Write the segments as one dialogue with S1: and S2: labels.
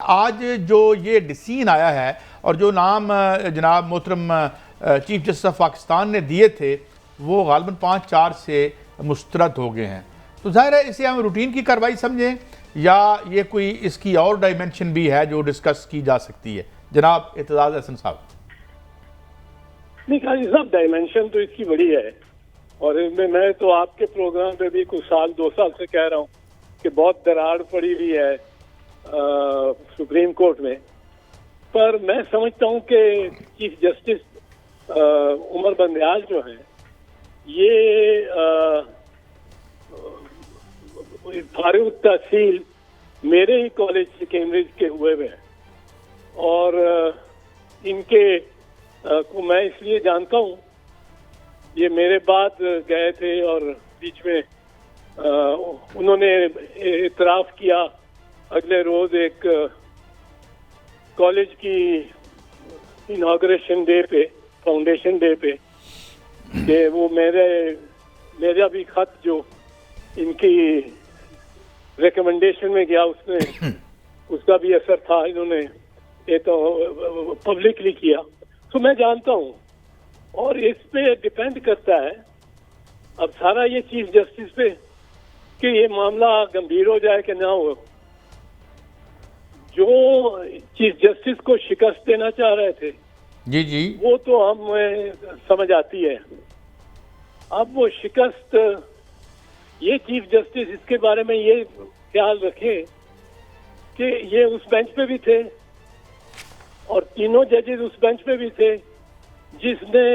S1: आज जो ये डिसीजन आया है और जो नाम जनाब मोहतरम चीफ जस्टिस ऑफ पाकिस्तान ने दिए थे वो गालिबन 5-4 से मुस्तरद हो गए हैं, तो जाहिर है इसे हम रूटीन की कार्रवाई समझें या ये कोई इसकी और डायमेंशन भी है जो डिस्कस की जा सकती है। जनाब एतजाज हसन साहब।
S2: नहीं काजी साहब, डायमेंशन तो इसकी बड़ी है और इसमें मैं तो आपके प्रोग्राम पे भी कुछ साल 2 साल से कह रहा हूँ कि बहुत दरार पड़ी हुई है सुप्रीम कोर्ट में। पर मैं समझता हूँ कि चीफ जस्टिस उमर बंदयाल जो है ये फारूक तहसील मेरे ही कॉलेज से कैम्ब्रिज के हुए हुए हैं और इनके को मैं इसलिए जानता हूँ, ये मेरे बाद गए थे और बीच में उन्होंने इतराफ़ किया अगले रोज एक कॉलेज की इनॉग्रेशन डे पे, फाउंडेशन डे पे, कि वो मेरा भी खत जो इनकी रिकमेंडेशन में गया उसमें उसका भी असर था, इन्होंने ये तो पब्लिकली किया। तो मैं जानता हूँ और इस पे डिपेंड करता है अब सारा ये चीफ जस्टिस पे कि ये मामला गंभीर हो जाए कि ना हो। जो चीफ जस्टिस को शिकस्त देना चाह रहे थे
S1: जी जी
S2: वो तो हम समझ आती है। अब वो शिकस्त ये चीफ जस्टिस इसके बारे में ये ख्याल रखें कि ये उस बेंच पे भी थे और तीनों जजेस उस बेंच पे भी थे जिसने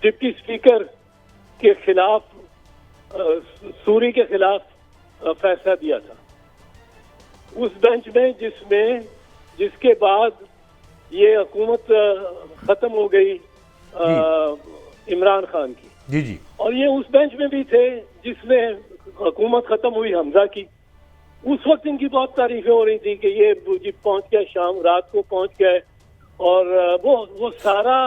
S2: डिप्टी स्पीकर के खिलाफ सूरी के खिलाफ फैसला दिया था उस बेंच में जिसके बाद ये हुकूमत खत्म हो गई इमरान खान की।
S1: जी जी
S2: और ये उस बेंच में भी थे जिसमें हुकूमत खत्म हुई हमजा की। उस वक्त इनकी बहुत तारीफें हो रही थी कि ये पहुंच गए, शाम रात को पहुंच गए और वो सारा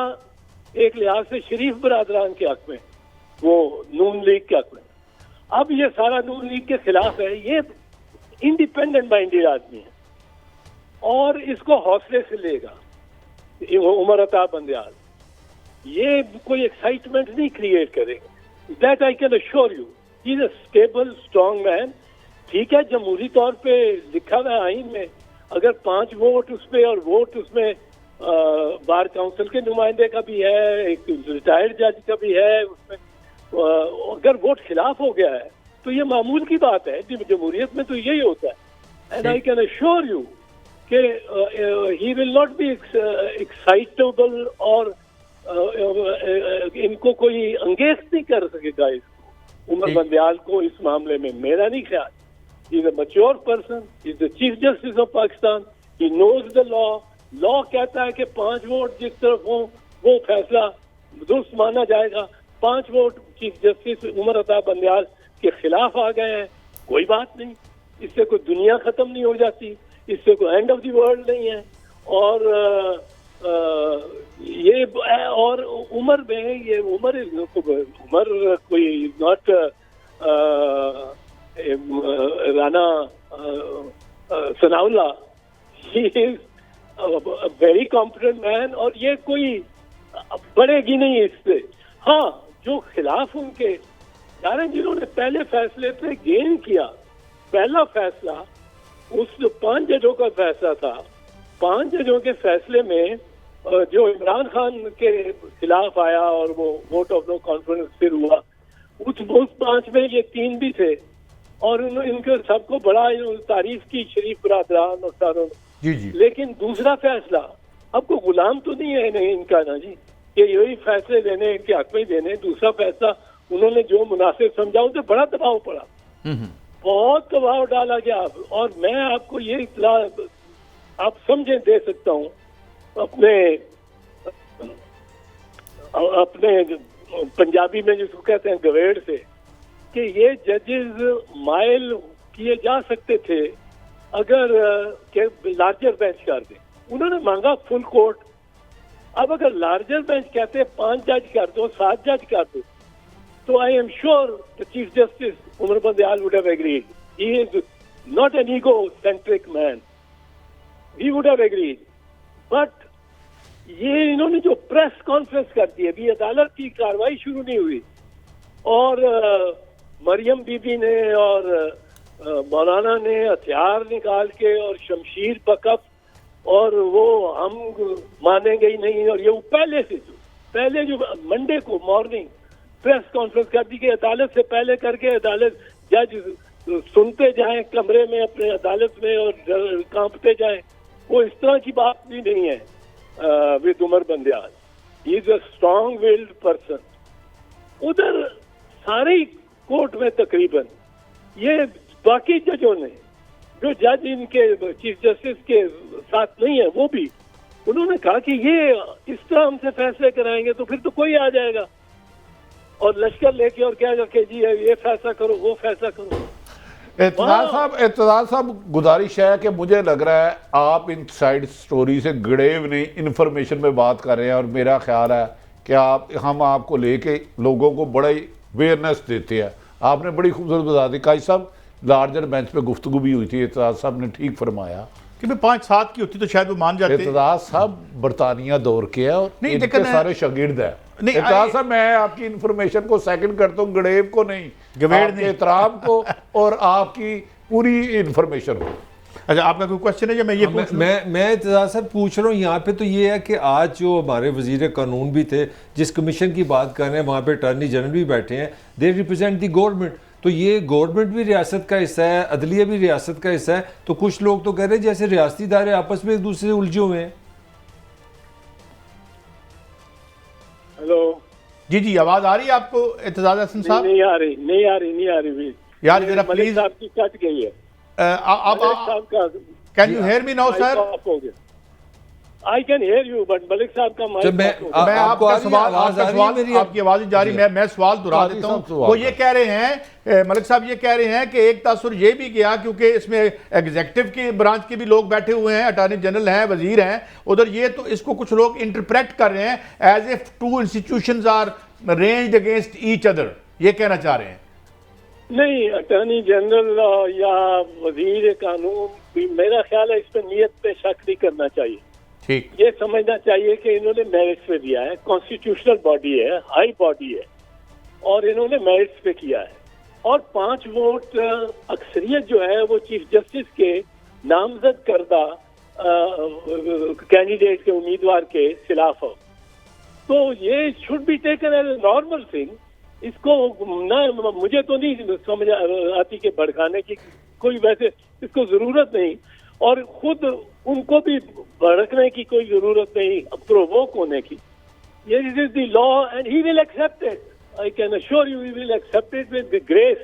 S2: एक लिहाज से शरीफ बरादरान के हक में, वो नून लीग के हक में। अब ये सारा नून लीग के खिलाफ है। ये इंडिपेंडेंट माइंडेड आदमी है और इसको हौसले से लेगा उमर अताब बंदयाल। ये कोई एक्साइटमेंट नहीं क्रिएट करेगा, that I can assure you. He is a stable strong man. ठीक है, जमहूरी तौर पे लिखा हुआ है आइन में, अगर 5 वोट उस पे और वोट उसमें बार काउंसिल के नुमाइंदे का भी है, एक रिटायर्ड जज का भी है, उसमें अगर वोट खिलाफ हो गया है तो ये मामूल की बात है। जमहूरियत में तो यही होता है। And I can assure you कि he will not be excitable और इनको कोई अंगेज नहीं कर सकेगा इसको, उमर बंदयाल को इस मामले में। मेरा नहीं ख्याल। He is a mature person, he is the chief justice of Pakistan, he knows the law. Law कहता है कि 5 वोट जिस तरफ हो वो फैसला दुरुस्त माना जाएगा। 5 vote chief justice Umar Ata Bandial के खिलाफ आ गए हैं, कोई बात नहीं, इससे कोई दुनिया खत्म नहीं हो जाती, इससे कोई एंड ऑफ द वर्ल्ड नहीं है। और ये और उमर में ये उमर कोई not Rana Sanaullah, he is very competent man और ये कोई बढ़ेगी नहीं इससे। हाँ, जो खिलाफ उनके यार जिन्होंने पहले फैसले पे गेन किया, पहला फैसला उस 5 जजों का फैसला था। 5 जजों के फैसले में जो इमरान खान के खिलाफ आया और वो वोट ऑफ नो कॉन्फिडेंस फिर हुआ, उस 5 में ये 3 भी थे और इनके सबको बड़ा तारीफ की शरीफ बरादरान और सारों ने।
S1: जी जी।
S2: लेकिन दूसरा फैसला आपको गुलाम तो नहीं है नहीं इनका ना जी, कि यही फैसले लेने के हक में देने। दूसरा फैसला उन्होंने जो मुनासिब समझा उनसे बड़ा दबाव पड़ा, बहुत दबाव डाला गया। और मैं आपको ये इत्तला आप समझे दे सकता हूँ अपने पंजाबी में जिसको कहते हैं गवेड़ से, कि ये जजेस माइल किए जा सकते थे अगर लार्जर बेंच कर दे। उन्होंने मांगा फुल कोर्ट। अब अगर लार्जर बेंच कहते 5 जज कर दो, 7 जज कर दो, तो I am sure the chief justice Umar Bandial would have agreed. He is not an egocentric man. He would have agreed. But ये इन्होंने जो प्रेस कॉन्फ्रेंस कर दी, अभी अदालत की कार्रवाई शुरू नहीं हुई और मरियम बीबी ने और मौलाना ने हथियार निकाल के और शमशीर बकफ और वो हम मानेंगे ही नहीं, और ये पहले जो मंडे को मॉर्निंग प्रेस कॉन्फ्रेंस कर दी कि अदालत से पहले करके अदालत जज सुनते जाएं कमरे में अपने अदालत में और कांपते जाएं, वो इस तरह की बात भी नहीं है with Umar Bandial. He is a strong willed person. उधर सारे कोर्ट में तकरीबन ये बाकी जजों ने, जो जज इनके चीफ जस्टिस के साथ नहीं है, वो भी उन्होंने कहा कि ये इस तरह हमसे फैसले कराएंगे तो फिर तो कोई आ जाएगा और लश्कर लेके और कहेगा कि जी ये फैसला करो वो फैसला करो.
S3: एतजाज साहब गुजारिश है कि मुझे लग रहा है आप इन साइड स्टोरी से गड़े नहीं इंफॉर्मेशन में बात कर रहे हैं, और मेरा ख्याल है कि हम आपको लेके लोगों को बड़ा ही अवेयरनेस देते हैं. आपने बड़ी खूबसूरत बता दी. काजी साहब, लार्जर बेंच पे गुफ्तगू भी हुई थी, एतजाज साहब ने ठीक फरमाया
S1: कि भाई 5-7 की होती तो शायद वो मान जाते.
S3: एतजाज साहब बरतानिया दौर के हैं और इनके सारे शागिर्द हैं. एतजाज साहब, मैं आपकी इंफॉर्मेशन को सेकंड करता हूँ, गड़ेब को नहीं, आपके एहतराम को और आपकी पूरी इंफॉर्मेशन को.
S1: अच्छा, आपका कोई क्वेश्चन है या मैं ये पूछ लूं?
S4: मैं एतजाज सर पूछ रहा हूँ यहाँ पे तो ये है कि आज जो हमारे वजीर कानून भी थे, जिस कमीशन की बात कर रहे हैं, वहाँ पे अटॉर्नी जनरल भी बैठे हैं, दे रिप्रेजेंट द गवर्नमेंट. तो ये गवर्नमेंट भी रियासत का हिस्सा है, अदलिया भी रियासत का हिस्सा है. तो कुछ लोग तो कह रहे हैं जैसे रियासती इदारे आपस में एक दूसरे से उलझे हुए हैं.
S2: हेलो
S1: जी, आवाज आ रही है आपको एतजाज हसन साहब?
S2: नहीं आ रही
S1: यार जरा प्लीज.
S2: साहब की कट गई है.
S1: Can you hear me now sir?
S2: I can hear you but Malik साहब का माइक.
S1: मैं आपका सवाल, आपकी आवाज जारी, मैं सवाल दोहरा देता हूँ. वो ये कह रहे हैं, मलिक साहब ये कह रहे हैं कि एक तासुर ये भी गया क्योंकि इसमें एग्जीक्यूटिव की ब्रांच के भी लोग बैठे हुए हैं, अटॉर्नी जनरल हैं, वजीर हैं उधर, ये तो इसको कुछ लोग इंटरप्रेट कर रहे हैं as if two institutions are ranged against each other. ये कहना चाह रहे हैं.
S2: नहीं, अटॉर्नी जनरल या वजीर कानून भी मेरा ख्याल है इस पर नीयत पे शक नहीं करना चाहिए.
S1: ठीक,
S2: ये समझना चाहिए कि इन्होंने मेरिट्स पे दिया है, कॉन्स्टिट्यूशनल बॉडी है, हाई बॉडी है, और इन्होंने मेरिट्स पे किया है. और 5 वोट अक्सरियत जो है वो चीफ जस्टिस के नामजद करदा कैंडिडेट के उम्मीदवार के खिलाफ हो. तो ये should be taken as normal thing. इसको ना, मुझे तो नहीं समझ आती कि भड़काने की कोई वैसे इसको जरूरत नहीं, और खुद उनको भी भड़कने की कोई जरूरत नहीं, प्रोवोक होने की. ये is the law and he will accept it. I can assure you, he will accept it with grace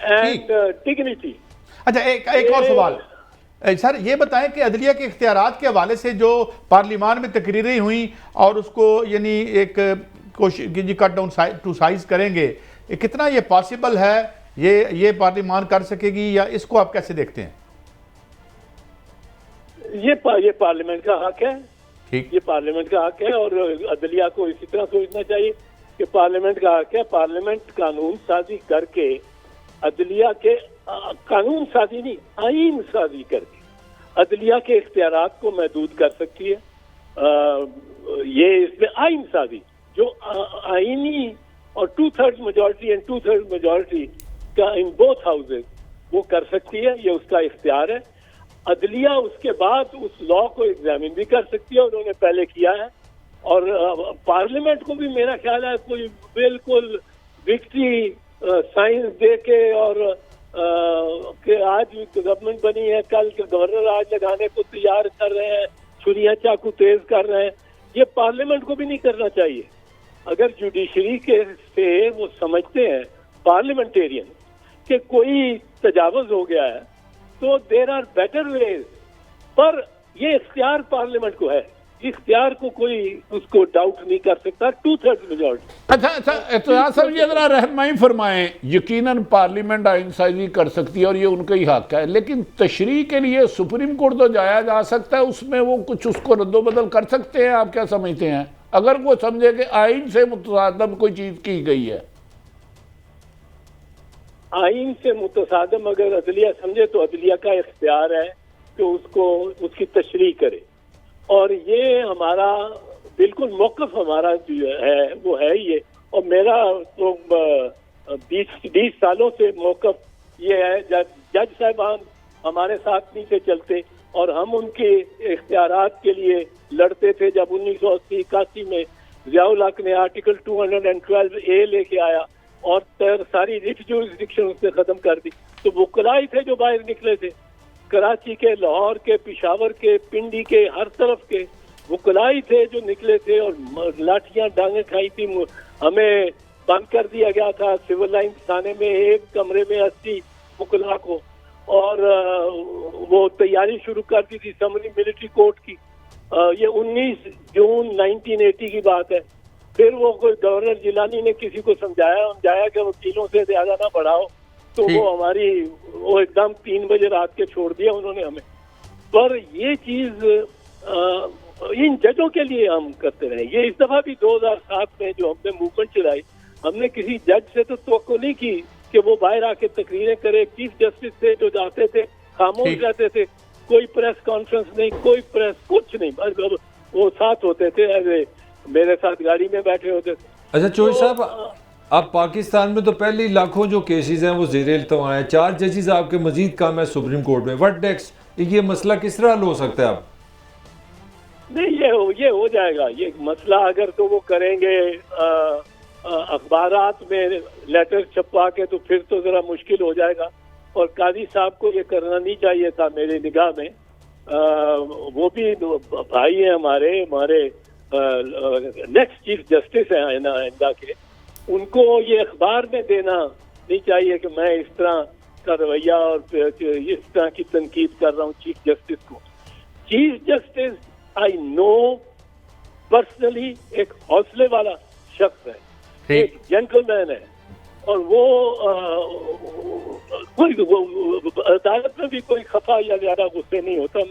S2: and dignity.
S1: अच्छा, एक और सवाल सर, ये बताएं कि अदलिया के इख्तियारात के हवाले से जो पार्लियामान में तकरीरें हुई और उसको यानी एक कोशिश जी कट डाउन टू साइज करेंगे, कितना ये पॉसिबल है, ये पार्लियामान कर सकेगी, या इसको आप कैसे देखते हैं?
S2: ये पार्लियामेंट का हक है.
S1: ठीक,
S2: ये पार्लियामेंट का हक है और अदलिया को इसी तरह सोचना चाहिए कि पार्लियामेंट का हक है. पार्लियामेंट कानून साजी करके अदलिया के कानून साजी नहीं, आईन साजी करके अदलिया के इख्तियारात को महदूद कर सकती है. ये इसमें आईन साजी जो आईनी और 2/3 मेजॉरिटी एंड 2/3 मेजॉरिटी का इन बोथ हाउसेज वो कर सकती है. ये उसका इख्तियार है. अदलिया उसके बाद उस लॉ को एग्जामिन भी कर सकती है, उन्होंने पहले किया है. और पार्लियामेंट को भी मेरा ख्याल है कोई बिल्कुल विक्ट्री साइंस दे के और कि आज गवर्नमेंट बनी है, कल के गवर्नर आज लगाने को तैयार कर रहे हैं, छुरियां चाकू तेज कर रहे हैं, ये पार्लियामेंट को भी नहीं करना चाहिए. अगर जुडिशरी के से वो समझते हैं पार्लियामेंटेरियन कि कोई तजावुज हो गया है तो देर आर बेटर वेज, पर ये इख्तियार पार्लियामेंट को है. इख्तियार को कोई उसको डाउट नहीं कर सकता. 2/3 मेजॉरिटी.
S3: अच्छा, एतजाज साहब ये जरा रहनुमाई फरमाएं. यकीनन पार्लियामेंट आइन साजी कर सकती है और ये उनका ही हक है, लेकिन तशरीह के लिए सुप्रीम कोर्ट तो जाया जा सकता है, उसमें वो कुछ उसको रद्दोबदल कर सकते हैं. आप क्या समझते हैं, अगर वो समझे कि आइन से मुतसादम कोई चीज की गई है?
S2: आइन से मुतसादम अगर अदलिया समझे तो अदलिया का इख्तियार है कि उसको उसकी तशरीह करे। और ये हमारा बिल्कुल मौक़िफ़ हमारा जो है वो है ये। और मेरा तो 20 सालों से मौक़िफ़ ये है, जज साहिबान हमारे साथ नहीं थे चलते और हम उनके इख्तियारात के लिए लड़ते थे। जब 1980-81 में ज़ियाउल हक ने आर्टिकल 212A लेके आया और सारी रिट जुरिसडिक्शन उसने ख़त्म कर दी, तो वकलाई थे जो बाहर निकले थे, कराची के, लाहौर के, पेशावर के, पिंडी के, हर तरफ के वकलाई थे जो निकले थे और लाठियां डांगे खाई थी। हमें बंद कर दिया गया था सिविल लाइन थाने में, एक कमरे में 80 वकला को, और वो तैयारी शुरू कर दी थी समरी मिलिट्री कोर्ट की। ये 19 जून 1980 की बात है। फिर वो कोई गवर्नर जिलानी ने किसी को समझाया कि वकीलों से ज्यादा ना बढ़ाओ, तो वो एकदम 3 बजे रात के छोड़ दिया उन्होंने हमें। पर ये चीज इन जजों के लिए हम करते रहे। ये इस दफा भी 2007 में जो हमने मूवमेंट चलाई, हमने किसी जज से तो तवक्को नहीं की कि वो बाहर आके तकरीरें करे। चीफ जस्टिस से जो जाते थे खामोश रहते थे, कोई प्रेस कॉन्फ्रेंस नहीं, कोई प्रेस, कुछ नहीं, बस वो साथ होते थे, मेरे साथ गाड़ी में बैठे होते थे।
S4: अच्छा चोई साहब, अब पाकिस्तान में तो पहले ही लाखों जो केसेस हैं वो ज़ेर इल्तवा हैं, 4 जजेस आपके मजीद काम है सुप्रीम कोर्ट में, व्हाट नेक्स्ट? ये मसला किस तरह हल हो सकता है? अब
S2: नहीं, ये हो जाएगा ये मसला अगर तो वो करेंगे अखबारात में लेटर छपवा के, तो फिर तो जरा मुश्किल हो जाएगा। और काजी साहब को ये करना नहीं चाहिए था मेरी निगाह में। वो भी भाई हैं हमारे नेक्स्ट चीफ जस्टिस हैं आइंदा के, उनको ये अखबार में देना नहीं चाहिए कि मैं इस तरह का रवैया और इस तरह की तनकीद कर रहा हूँ चीफ जस्टिस को। Chief justice I know personally एक हौसले वाला शख्स है, एक जेंटलमैन है, और वो कोई अदालत में भी कोई खफा या ज्यादा गुस्से नहीं होता।